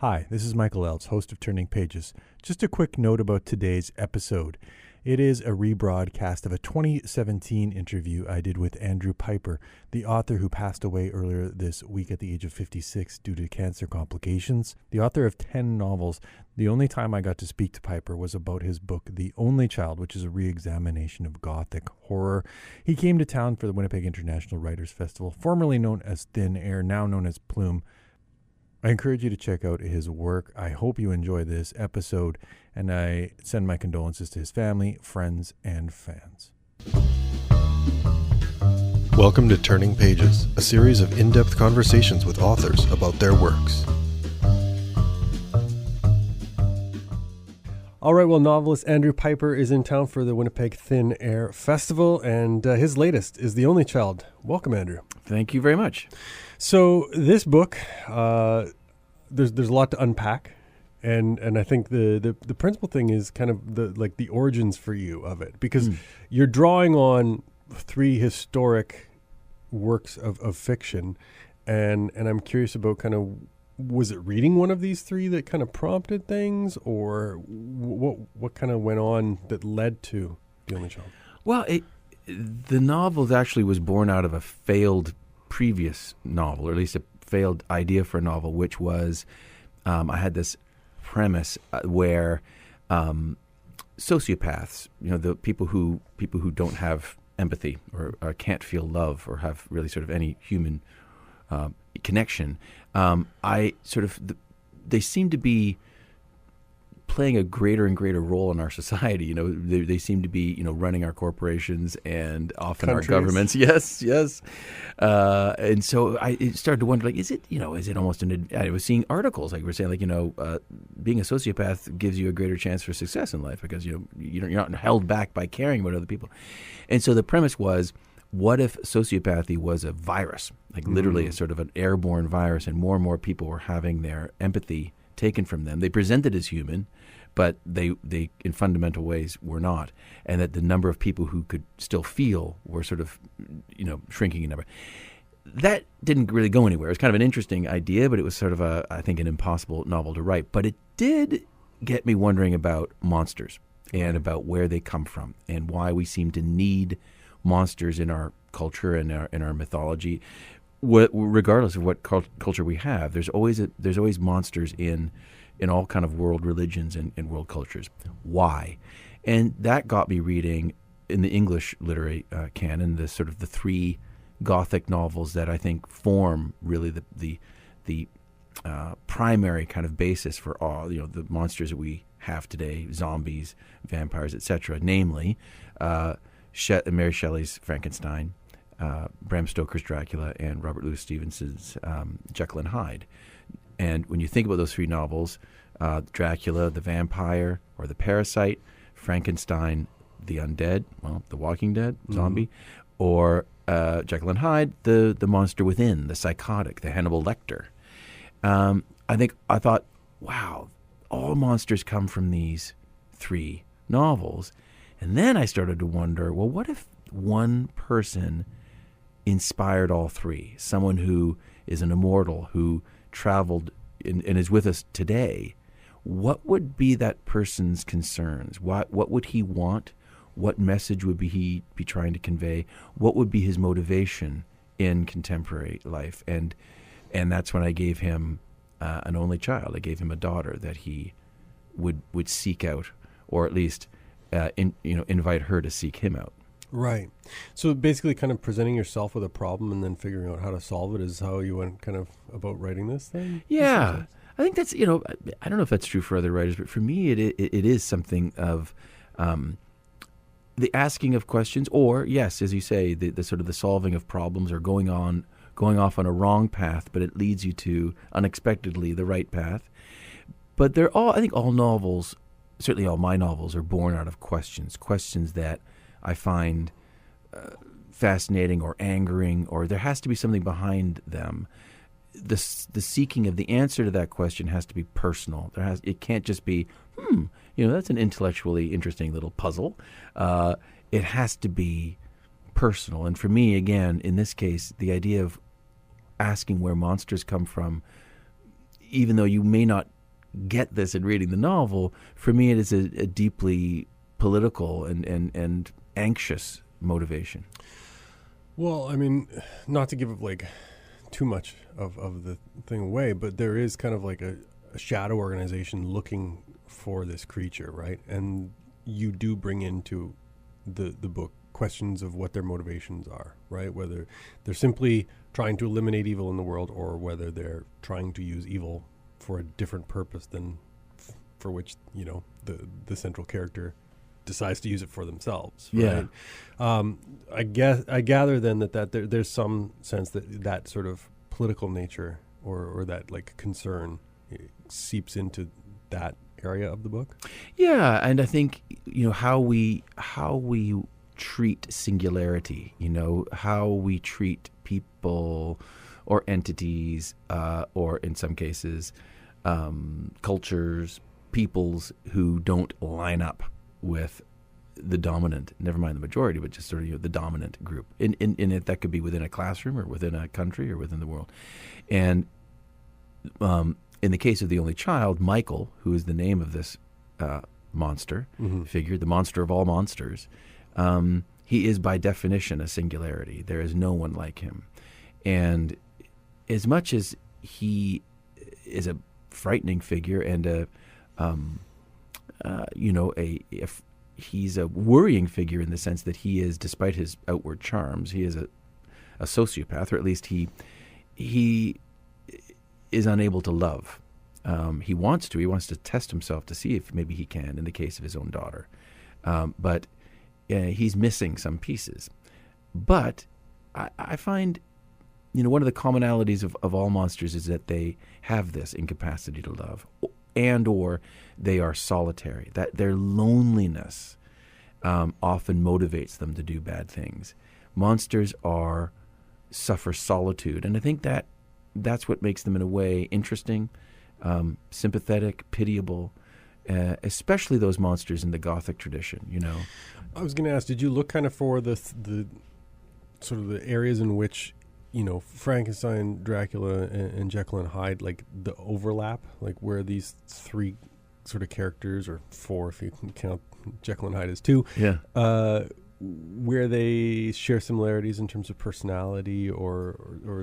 Hi, this is Michael Eltz, host of Turning Pages. Just a quick note about today's episode. It is a rebroadcast of a 2017 interview I did with Andrew Pyper, the author who passed away earlier this week at the age of 56 due to cancer complications. The author of 10 novels. The only time I got to speak to Pyper was about his book, The Only Child, which is a reexamination of Gothic horror. He came to town for the Winnipeg International Writers Festival, formerly known as Thin Air, now known as Plume. I encourage you to check out his work. I hope you enjoy this episode, and I send my condolences to his family, friends, and fans. Welcome to Turning Pages, a series of in-depth conversations with authors about their works. All right, well, novelist Andrew Pyper is in town for the Winnipeg Thin Air Festival, and his latest is The Only Child. Welcome, Andrew. Thank you very much. So this book, there's a lot to unpack, and I think the principal thing is kind of the origins for you of it, because you're drawing on three historic works of fiction, and I'm curious about kind of, was it reading one of these three that kind of prompted things, or what kind of went on that led to The Only Child? Well, the novel actually was born out of a failed previous novel, or at least a failed idea for a novel, which was I had this premise where sociopaths, the people who don't have empathy or can't feel love or have really sort of any human connection, they seem to be playing a greater and greater role in our society. They seem to be, running our corporations and often Countries. Our governments. Yes. And so I started to wonder, is it almost I was seeing articles, like we were saying, being a sociopath gives you a greater chance for success in life because, you're not held back by caring about other people. And so the premise was, what if sociopathy was a virus, literally a sort of an airborne virus, and more people were having their empathy taken from them. They presented as human, but they in fundamental ways were not, and that the number of people who could still feel were sort of shrinking in number. That didn't really go anywhere. It was kind of an interesting idea, but it was sort of I think an impossible novel to write. But it did get me wondering about monsters and about where they come from and why we seem to need monsters in our culture and in our mythology. Regardless of what culture we have, there's always monsters in all kind of world religions and world cultures. Why? And that got me reading in the English literary canon the sort of the three Gothic novels that I think form really the primary kind of basis for all the monsters that we have today: zombies, vampires, etc. Namely, Mary Shelley's Frankenstein, Bram Stoker's Dracula, and Robert Louis Stevenson's Jekyll and Hyde. And when you think about those three novels, Dracula, the vampire or the parasite, Frankenstein, the undead, the Walking Dead, zombie, or Jekyll and Hyde, the monster within, the psychotic, the Hannibal Lecter. I thought, wow, all monsters come from these three novels. And then I started to wonder, well, what if one person inspired all three? Someone who is an immortal, who traveled and is with us today. What would be that person's concerns? What would he want? What message would he be trying to convey? What would be his motivation in contemporary life? And that's when I gave him an only child. I gave him a daughter that he would seek out, or at least invite her to seek him out. Right. So basically kind of presenting yourself with a problem and then figuring out how to solve it is how you went kind of about writing this thing? Yeah. I think that's, I don't know if that's true for other writers, but for me it is something of the asking of questions, or, yes, as you say, the sort of the solving of problems, or going off on a wrong path, but it leads you to unexpectedly the right path. But I think all novels, certainly all my novels, are born out of questions that I find fascinating or angering, or there has to be something behind them. The seeking of the answer to that question has to be personal. It can't just be, that's an intellectually interesting little puzzle. It has to be personal. And for me, again, in this case, the idea of asking where monsters come from, even though you may not get this in reading the novel, for me it is a deeply political and anxious motivation. Well, I mean, not to give like too much of the thing away, but there is kind of like a shadow organization looking for this creature, right? And you do bring into the book questions of what their motivations are, right? Whether they're simply trying to eliminate evil in the world, or whether they're trying to use evil for a different purpose than for which, you know, the central character decides to use it for themselves. Right? Yeah. I gather then that there's some sense that sort of political nature or that like concern seeps into that area of the book. Yeah, and I think, you know, how we treat singularity, you know, how we treat people or entities, or in some cases, cultures, peoples who don't line up with the dominant, never mind the majority, but just sort of, you know, the dominant group. In it, that could be within a classroom or within a country or within the world. And in the case of the only child, Michael, who is the name of this monster figure, the monster of all monsters, he is by definition a singularity. There is no one like him. And as much as he is a frightening figure and he's a worrying figure in the sense that he is, despite his outward charms, he is a sociopath, or at least he is unable to love. He wants to test himself to see if maybe he can, in the case of his own daughter. But he's missing some pieces. But I find, you know, one of the commonalities of all monsters is that they have this incapacity to love, and or they are solitary, that their loneliness often motivates them to do bad things. Monsters suffer solitude, and I think that's what makes them in a way interesting, sympathetic, pitiable, especially those monsters in the Gothic tradition, you know. I was going to ask, did you look kind of for the sort of the areas in which, you know, Frankenstein, Dracula, and Jekyll and Hyde, like the overlap, like where these three sort of characters, or four if you can count Jekyll and Hyde as two, where they share similarities in terms of personality or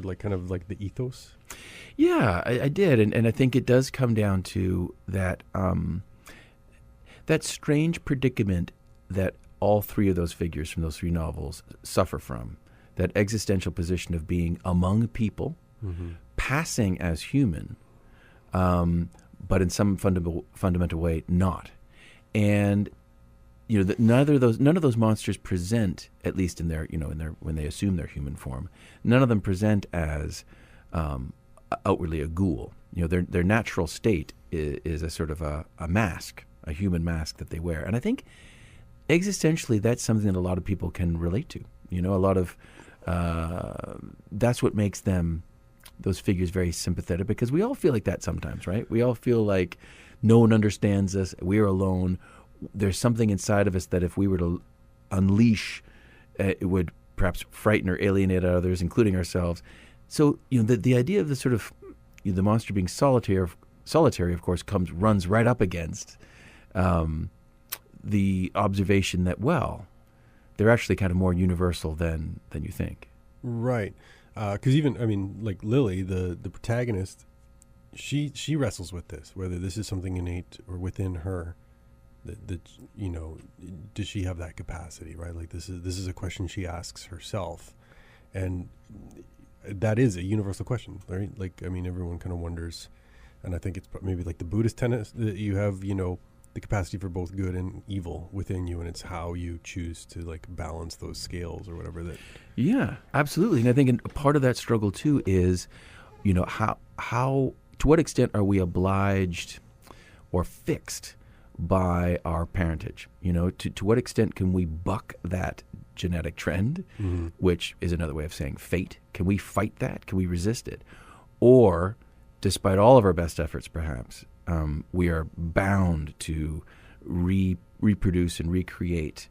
like kind of like the ethos? Yeah, I did, and I think it does come down to that that strange predicament that all three of those figures from those three novels suffer from. That existential position of being among people, passing as human, but in some fundamental way not. And you know, none of those monsters present, at least in their when they assume their human form, none of them present as outwardly a ghoul. You know, their natural state is a sort of a mask, a human mask that they wear. And I think existentially that's something that a lot of people can relate to. You know, a lot of that's what makes those figures very sympathetic, because we all feel like that sometimes, right? We all feel like no one understands us. We're alone. There's something inside of us that if we were to unleash, it would perhaps frighten or alienate others, including ourselves. So, you know, the idea of the sort of the monster being solitary, of course, runs right up against the observation that, well, they're actually kind of more universal than you think. Right. Because even, I mean, like Lily, the protagonist, she wrestles with this, whether this is something innate or within her. That you know, does she have that capacity, right? Like this is a question she asks herself, and that is a universal question, right? Like, I mean, everyone kind of wonders, and I think it's maybe like the Buddhist tenet that you have, you know, the capacity for both good and evil within you, and it's how you choose to like balance those scales or whatever that. Yeah, absolutely. And I think a part of that struggle too is, you know, how to what extent are we obliged or fixed by our parentage? You know, to what extent can we buck that genetic trend, which is another way of saying fate? Can we fight that? Can we resist it? Or, despite all of our best efforts, perhaps, we are bound to reproduce and recreate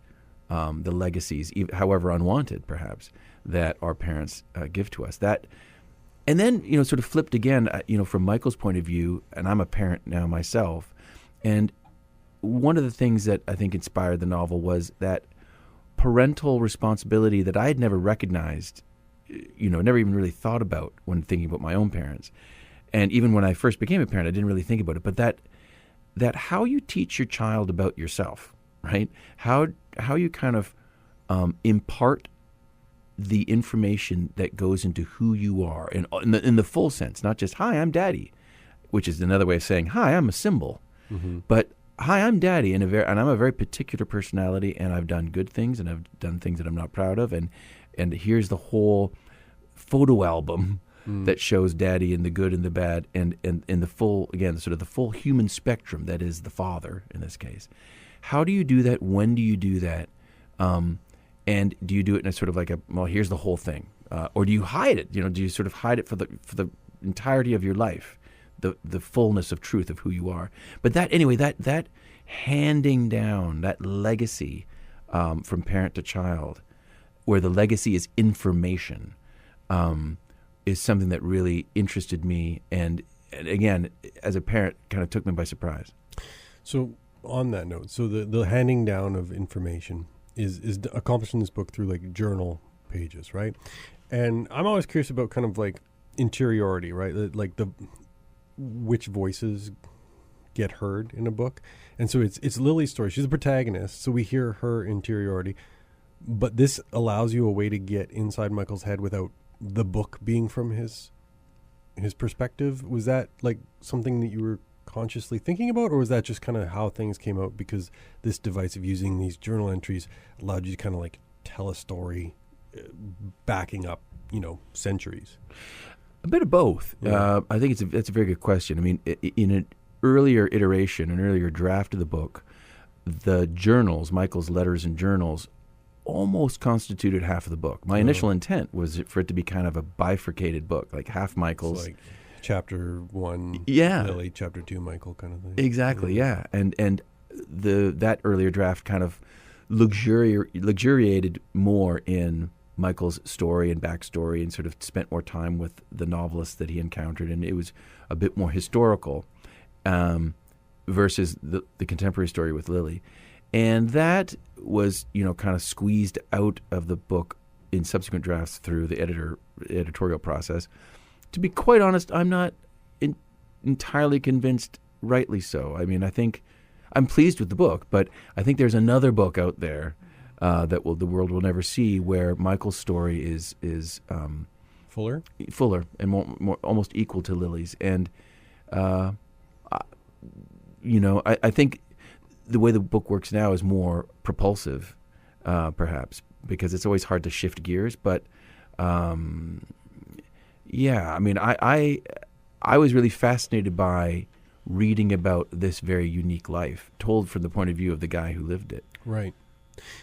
the legacies, however unwanted, perhaps, that our parents give to us. That And then, sort of flipped again, from Michael's point of view, and I'm a parent now myself, and one of the things that I think inspired the novel was that parental responsibility that I had never recognized, never even really thought about when thinking about my own parents. And even when I first became a parent, I didn't really think about it. But that how you teach your child about yourself, right? How you kind of impart the information that goes into who you are in the full sense, not just, hi, I'm daddy, which is another way of saying, hi, I'm a symbol. Mm-hmm. But hi, I'm daddy, and I'm a very particular personality, and I've done good things, and I've done things that I'm not proud of, and here's the whole photo album that shows daddy in the good and the bad, and the full, again, sort of the full human spectrum that is the father in this case. How do you do that? When do you do that? And do you do it in a sort of like here's the whole thing, or do you hide it? Do you sort of hide it for the entirety of your life, the fullness of truth of who you are? But that handing down, that legacy from parent to child, where the legacy is information, is something that really interested me, and again, as a parent, kind of took me by surprise. So on that note, so the handing down of information is accomplished in this book through like journal pages, right? And I'm always curious about kind of like interiority, right? Like which voices get heard in a book. And so it's Lily's story. She's the protagonist, so we hear her interiority. But this allows you a way to get inside Michael's head without the book being from his perspective. Was that like something that you were consciously thinking about, or was that just kind of how things came out because this device of using these journal entries allowed you to kind of like tell a story backing up, centuries? A bit of both. Yeah. I think that's a very good question. I mean, in an earlier iteration, an earlier draft of the book, the journals, Michael's letters and journals, almost constituted half of the book. My initial intent was for it to be kind of a bifurcated book, like half Michael's. So like chapter 1, Lily, chapter 2, Michael, kind of thing. Exactly, yeah. And that earlier draft kind of luxuriated more in Michael's story and backstory, and sort of spent more time with the novelists that he encountered, and it was a bit more historical versus the contemporary story with Lily. And that was, kind of squeezed out of the book in subsequent drafts through the editorial process. To be quite honest, I'm not entirely convinced rightly so. I mean, I think I'm pleased with the book, but I think there's another book out there that the world will never see, where Michael's story is fuller and more almost equal to Lily's. And I think the way the book works now is more propulsive, perhaps, because it's always hard to shift gears. But yeah, I mean, I was really fascinated by reading about this very unique life, told from the point of view of the guy who lived it. Right.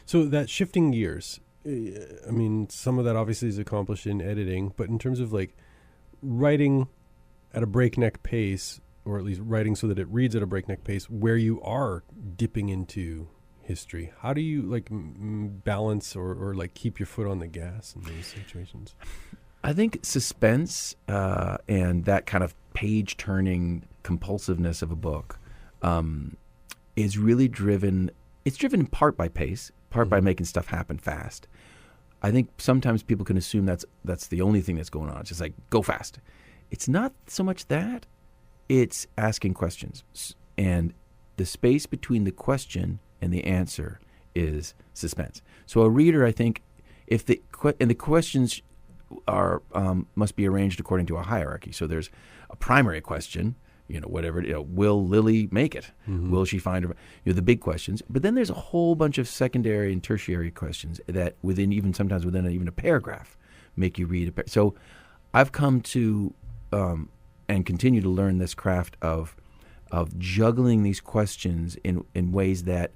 So that shifting gears, I mean, some of that obviously is accomplished in editing, but in terms of like writing at a breakneck pace, or at least writing so that it reads at a breakneck pace, where you are dipping into history, how do you like balance or like keep your foot on the gas in those situations? I think suspense and that kind of page-turning compulsiveness of a book is really driven. It's driven in part by pace, part by making stuff happen fast. I think sometimes people can assume that's the only thing that's going on. It's just like, go fast. It's not so much that. It's asking questions. And the space between the question and the answer is suspense. So a reader, I think, if the questions are must be arranged according to a hierarchy. So there's a primary question, will Lily make it? Mm-hmm. Will she find her? The big questions. But then there's a whole bunch of secondary and tertiary questions that sometimes within even a paragraph make you read. So I've come to and continue to learn this craft of juggling these questions in ways that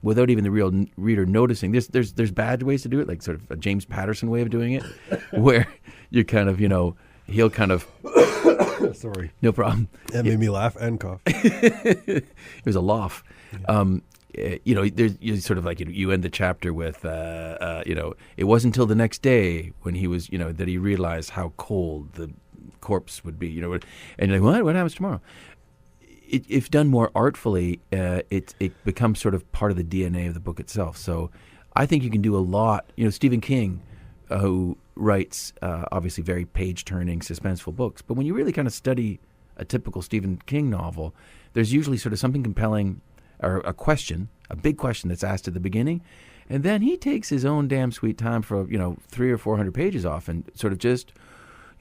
without even the real reader noticing. There's bad ways to do it, like sort of a James Patterson way of doing it, where you kind of, he'll kind of... Sorry. No problem. That made me laugh and cough. It was a laugh. Yeah. there's you sort of like you end the chapter with it wasn't until the next day when he was that he realized how cold the corpse would be, and you're like, what happens tomorrow? If done more artfully, it becomes sort of part of the DNA of the book itself. So I think you can do a lot. Stephen King, who writes obviously very page-turning, suspenseful books, but when you really kind of study a typical Stephen King novel, there's usually sort of something compelling or a big question that's asked at the beginning, and then he takes his own damn sweet time for 300 or 400 pages off and sort of just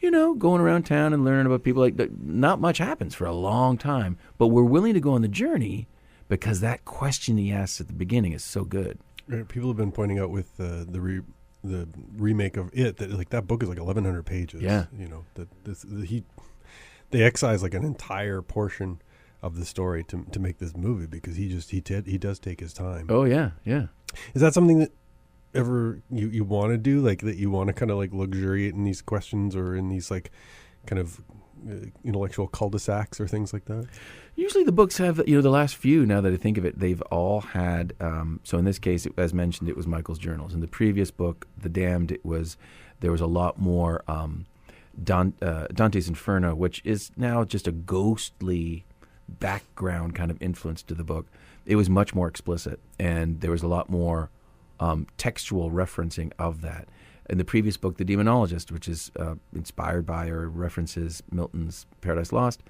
going around town and learning about people. Like, not much happens for a long time, but we're willing to go on the journey because that question he asks at the beginning is so good. Right. People have been pointing out with the remake of it that that book is like 1,100 pages. Yeah. They excise like an entire portion of the story to make this movie because he does take his time. Oh yeah, yeah. Is that something that ever you want to do, like that you want to kind of like luxuriate in these questions or in these like kind of intellectual cul-de-sacs or things like that? Usually the books have, the last few, now that I think of it, they've all had, so in this case, as mentioned, it was Michael's journals. In the previous book, The Damned, there was a lot more Dante's Inferno, which is now just a ghostly background kind of influence to the book. It was much more explicit, and there was a lot more textual referencing of that. In the previous book, The Demonologist, which is inspired by or references Milton's Paradise Lost,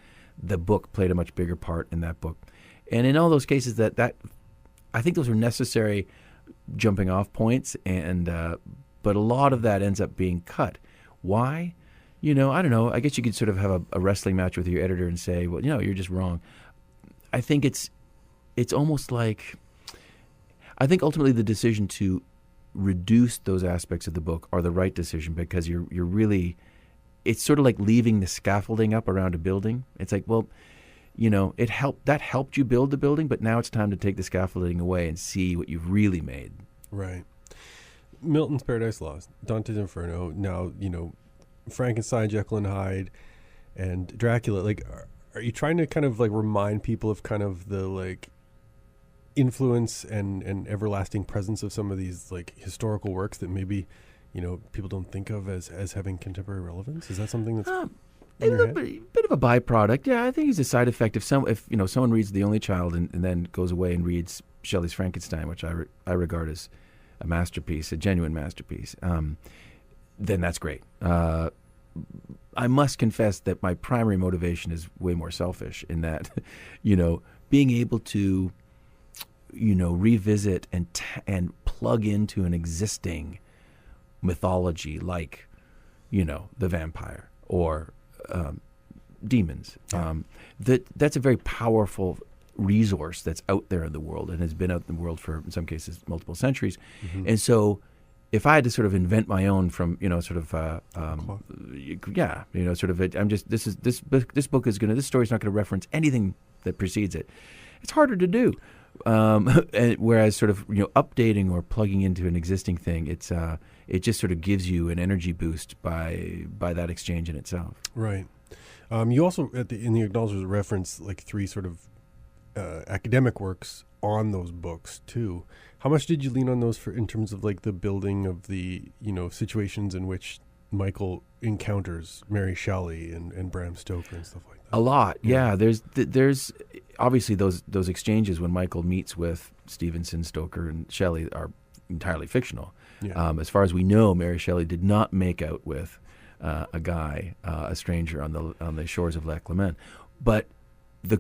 the book played a much bigger part in that book. And in all those cases, that I think those are necessary jumping off points, and but a lot of that ends up being cut. Why? I don't know. I guess you could sort of have a wrestling match with your editor and say, well, you're just wrong. I think it's almost like, I think ultimately the decision to reduce those aspects of the book are the right decision because you're really, it's sort of like leaving the scaffolding up around a building. It's like, well, that helped you build the building, but now it's time to take the scaffolding away and see what you've really made. Right. Milton's Paradise Lost, Dante's Inferno, now, Frankenstein, Jekyll and Hyde, and Dracula. Like, are you trying to kind of like remind people of kind of the like influence and everlasting presence of some of these like historical works that maybe people don't think of as having contemporary relevance? Is that something that's a bit of a byproduct? Yeah, I think it's a side effect. If someone reads The Only Child and then goes away and reads Shelley's Frankenstein, which I regard as a masterpiece, a genuine masterpiece, then that's great. I must confess that my primary motivation is way more selfish in that, being able to revisit and plug into an existing mythology like, the vampire or demons. That's a very powerful resource that's out there in the world and has been out in the world for, in some cases, multiple centuries. Mm-hmm. And so if I had to sort of invent my own from, this story's not going to reference anything that precedes it. It's harder to do. Whereas sort of updating or plugging into an existing thing, it just sort of gives you an energy boost by that exchange in itself. Right. You also in the acknowledgments reference like 3 sort of academic works on those books too. How much did you lean on those in terms of like the building of the situations in which Michael encounters Mary Shelley and Bram Stoker and stuff like that? A lot, yeah. There's obviously those exchanges when Michael meets with Stevenson, Stoker, and Shelley are entirely fictional. Yeah. As far as we know, Mary Shelley did not make out with a guy, a stranger on the shores of Lac Léman, but the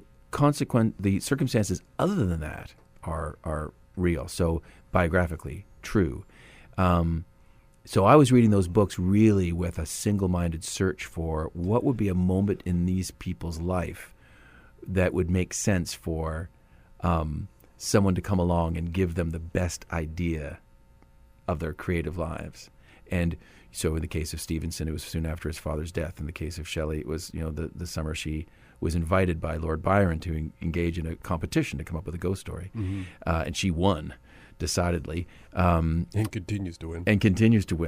circumstances other than that are real, so biographically true. So I was reading those books really with a single-minded search for what would be a moment in these people's life that would make sense for someone to come along and give them the best idea of their creative lives. And so in the case of Stevenson, it was soon after his father's death. In the case of Shelley, it was the summer she was invited by Lord Byron to engage in a competition to come up with a ghost story. Mm-hmm. And she won. Decidedly, and continues to win.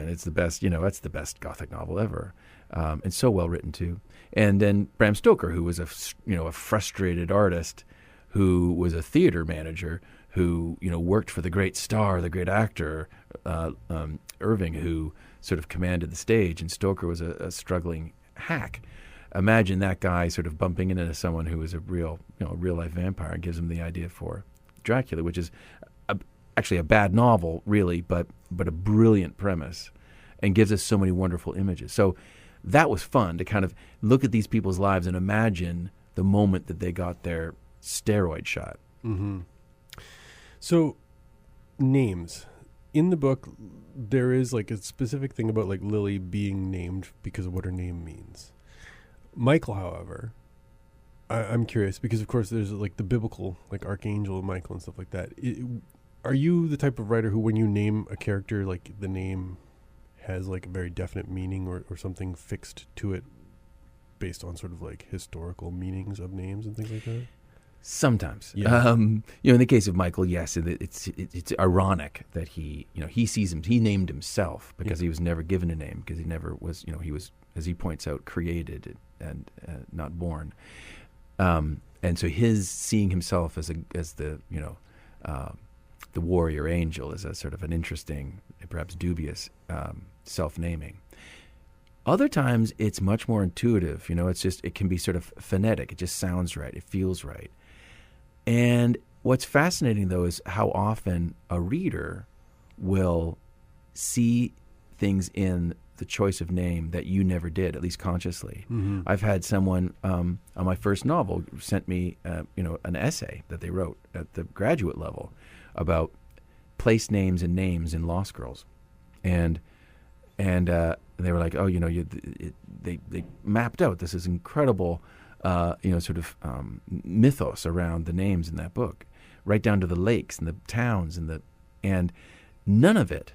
It's the best, that's the best Gothic novel ever, and so well written too. And then Bram Stoker, who was a frustrated artist, who was a theater manager, who worked for the great star, the great actor Irving, who sort of commanded the stage, and Stoker was a struggling hack. Imagine that guy sort of bumping into someone who is a real life vampire, and gives him the idea for Dracula, which is actually a bad novel, really, but a brilliant premise, and gives us so many wonderful images. So that was fun to kind of look at these people's lives and imagine the moment that they got their steroid shot. Mm-hmm. So, names. In the book, there is like a specific thing about like Lily being named because of what her name means. Michael, however, I'm curious because, of course, there's like the biblical, like Archangel Michael and stuff like that. Are you the type of writer who, when you name a character, like the name has like a very definite meaning or something fixed to it based on sort of like historical meanings of names and things like that? Sometimes, yeah. In the case of Michael, yes, it's ironic that he named himself because he was never given a name, because he never was, he was, as he points out, created and not born, and so his seeing himself as the warrior angel is a sort of an interesting, perhaps dubious self-naming. Other times it's much more intuitive. It can be sort of phonetic. It just sounds right. It feels right. And what's fascinating, though, is how often a reader will see things in the choice of name that you never did, at least consciously. Mm-hmm. I've had someone on my first novel sent me, an essay that they wrote at the graduate level about place names and names in Lost Girls, and they were like, they mapped out this is incredible. Mythos around the names in that book, right down to the lakes and the towns and none of it,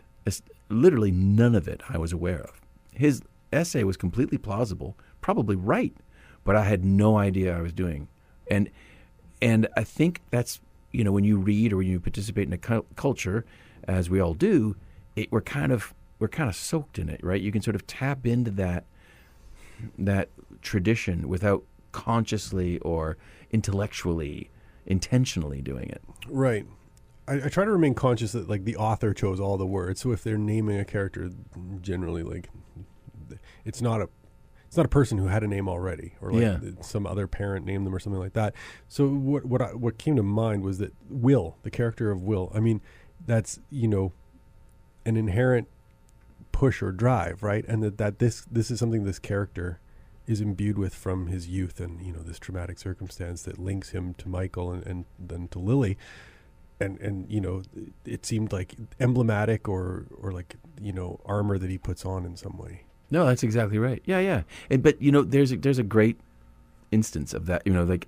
literally none of it, I was aware of. His essay was completely plausible, probably right, but I had no idea I was doing. And I think that's, when you read or when you participate in a culture, as we all do, we're kind of soaked in it, right? You can sort of tap into that tradition without consciously or intellectually, intentionally doing it. Right. I try to remain conscious that like the author chose all the words. So if they're naming a character, generally like it's not a person who had a name already, or like some other parent named them or something like that. So what came to mind was that Will, the character of Will. I mean, that's an inherent push or drive, right? And that this is something this character is imbued with from his youth, and this traumatic circumstance that links him to Michael and then to Lily, and it seemed like emblematic or like armor that he puts on in some way. No, that's exactly right. Yeah. But there's a great instance of that. Like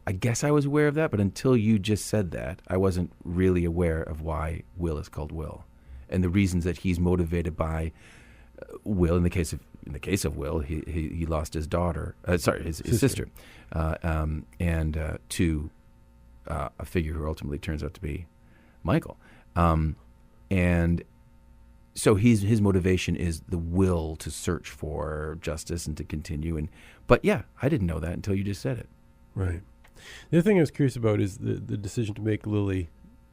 I guess I was aware of that, but until you just said that, I wasn't really aware of why Will is called Will, and the reasons that he's motivated by Will. In the case of Will, he lost his daughter, his sister, to a figure who ultimately turns out to be Michael, and so his motivation is the will to search for justice and to continue. But yeah, I didn't know that until you just said it. Right. The other thing I was curious about is the decision to make Lily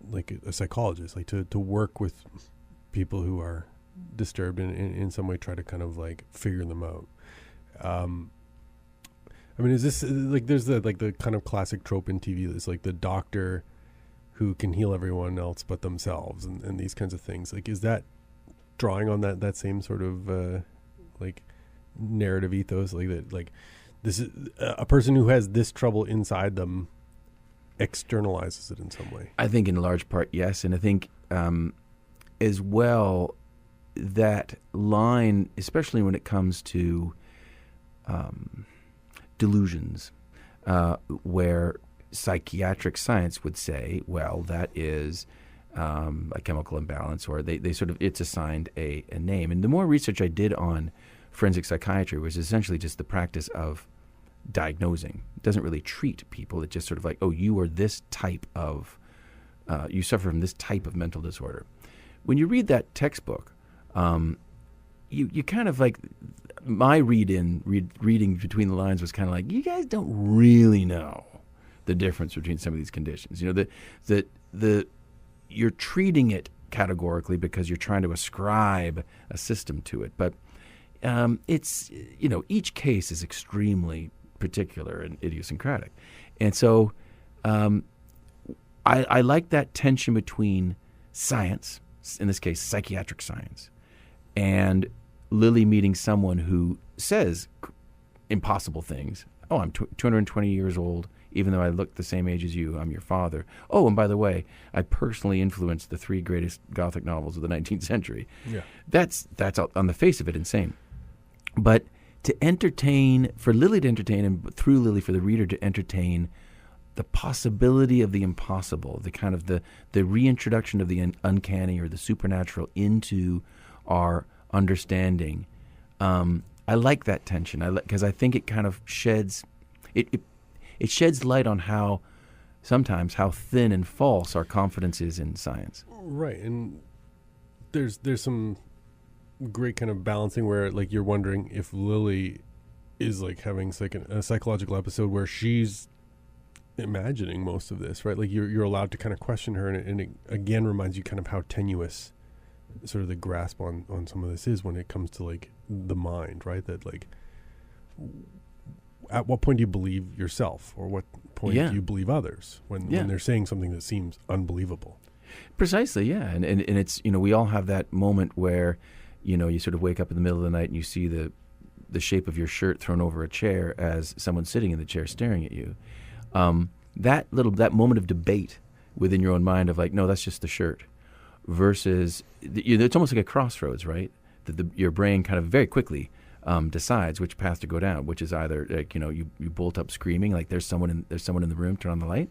like a psychologist, like to work with people who are disturbed and in some way try to kind of like figure them out. I mean, is this like there's the kind of classic trope in TV that's like the doctor who can heal everyone else but themselves and these kinds of things. Like, is that drawing on that same sort of like narrative ethos, like that, like this is a person who has this trouble inside them externalizes it in some way? I think in large part, yes. And I think as well, that line, especially when it comes to delusions, where psychiatric science would say, well, that is a chemical imbalance, or they sort of, it's assigned a name. And the more research I did on forensic psychiatry was essentially just the practice of diagnosing. It doesn't really treat people. It's just sort of like, oh, you are this type of, you suffer from this type of mental disorder. When you read that textbook, you kind of like, my reading between the lines was kind of like, you guys don't really know the difference between some of these conditions. You know, you're treating it categorically because you're trying to ascribe a system to it, but it's, you know, each case is extremely particular and idiosyncratic, and so I like that tension between science, in this case psychiatric science, and Lily meeting someone who says impossible things. Oh, I'm 220 years old, even though I look the same age as you. I'm your father. Oh, and by the way, I personally influenced the 3 greatest Gothic novels of the 19th century. Yeah. That's on the face of it insane. But to entertain, for Lily to entertain, and through Lily for the reader to entertain the possibility of the impossible, the kind of the reintroduction of the uncanny or the supernatural into our understanding. I like that tension. Because I think it kind of sheds it sheds light on how sometimes how thin and false our confidence is in science. Right, and there's some great kind of balancing where like you're wondering if Lily is like having like a psychological episode where she's imagining most of this, right? Like you're allowed to kind of question her, and it again reminds you kind of how tenuous sort of the grasp on some of this is when it comes to like the mind, right? That like at what point do you believe yourself, or what point do you believe others when they're saying something that seems unbelievable? Precisely, yeah. And it's, you know, we all have that moment where, you know, you sort of wake up in the middle of the night and you see the shape of your shirt thrown over a chair as someone sitting in the chair staring at you. That moment of debate within your own mind of like, no, that's just the shirt, versus it's almost like a crossroads, right? That your brain kind of very quickly decides which path to go down, which is either like, you know, you bolt up screaming like there's someone in the room, turn on the light,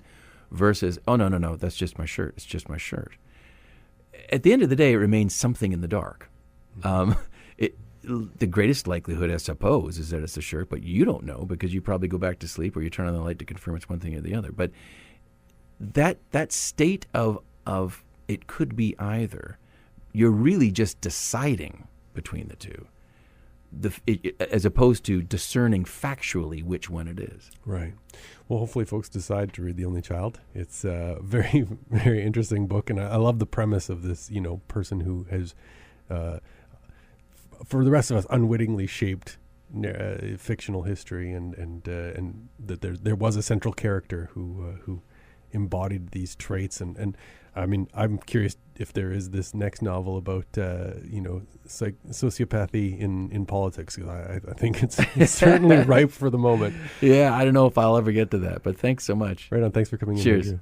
versus oh no, that's just my shirt, it's just my shirt. At the end of the day, it remains something in the dark. The greatest likelihood, I suppose, is that it's a shirt, but you don't know because you probably go back to sleep or you turn on the light to confirm it's one thing or the other. But that state of it could be either, you're really just deciding between the two, as opposed to discerning factually which one it is. Right. Well, hopefully folks decide to read The Only Child. It's a very, very interesting book, and I love the premise of this, you know, person who has, for the rest of us, unwittingly shaped fictional history, and that there was a central character who embodied these traits, and I mean, I'm curious if there is this next novel about sociopathy in politics, because I think it's certainly ripe for the moment. Yeah, I don't know if I'll ever get to that, but thanks so much. Right on. Thanks for coming in. Cheers.